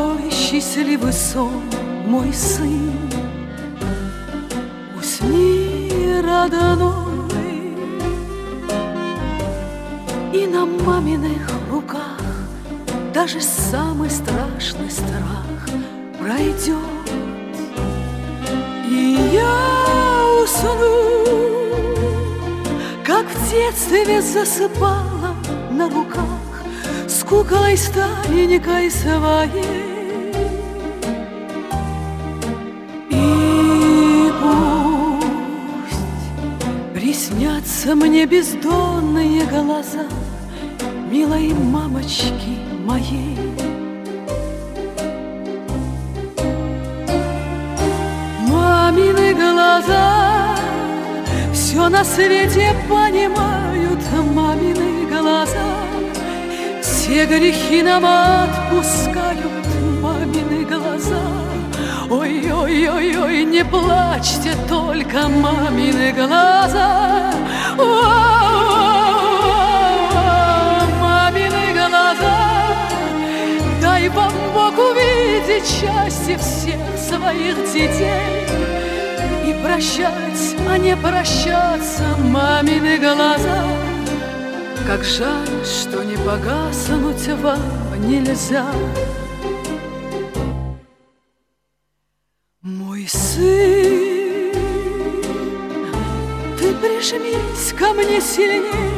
твой счастливый сон, мой сын. Усни, родной, и на маминых руках даже самый страшный страх пройдет. И я усну, как в детстве засыпала на руках с куклой старенькой своей. И пусть приснятся мне бездонные глаза милой мамочки моей. Мамины глаза все на свете понимают, мамины глаза все грехи нам отпускают, мамины глаза. Ой-ой-ой-ой, не плачьте только, мамины глаза. Мамины глаза, дай вам Бог увидеть счастье всех своих детей и прощать, а не прощаться, мамины глаза. Как жаль, что не погаснуть вам нельзя. Мой сын, ты прижмись ко мне сильней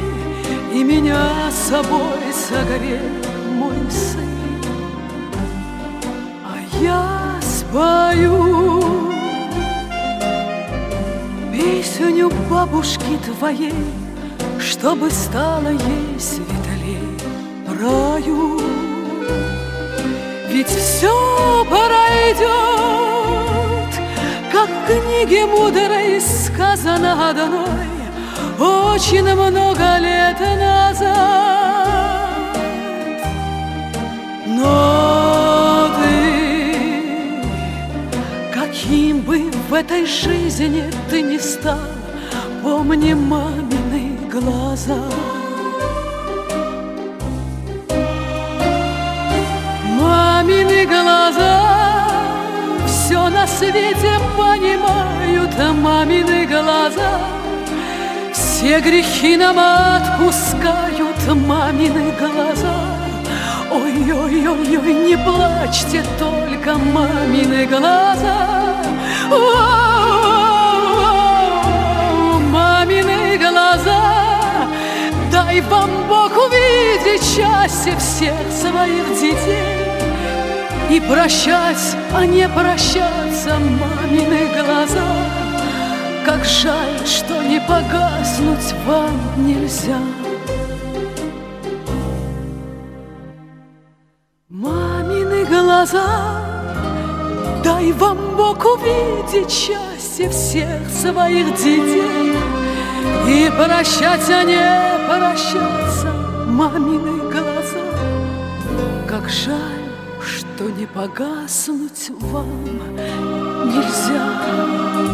и меня собой согрей, мой сын. А я спою песню бабушки твоей, чтобы стало ей светлей в раю. Ведь все пройдет, как в книге мудрой сказано одной очень много лет назад. Но ты, каким бы в этой жизни ты ни стал, помни мамины глаза. Мамины глаза все на свете понимают, мамины глаза все грехи нам отпускают, мамины глаза. Ой-ой-ой-ой, не плачьте только, мамины глаза. Мамины глаза, дай вам Бог увидеть счастье всех своих детей и прощать, а не прощаться, мамины глаза. Как жаль, что не погаснуть вам нельзя. Мамины глаза, дай вам Бог увидеть счастье всех своих детей и прощать, а не прощаться, мамины глаза. Как жаль, что не погаснуть вам нельзя.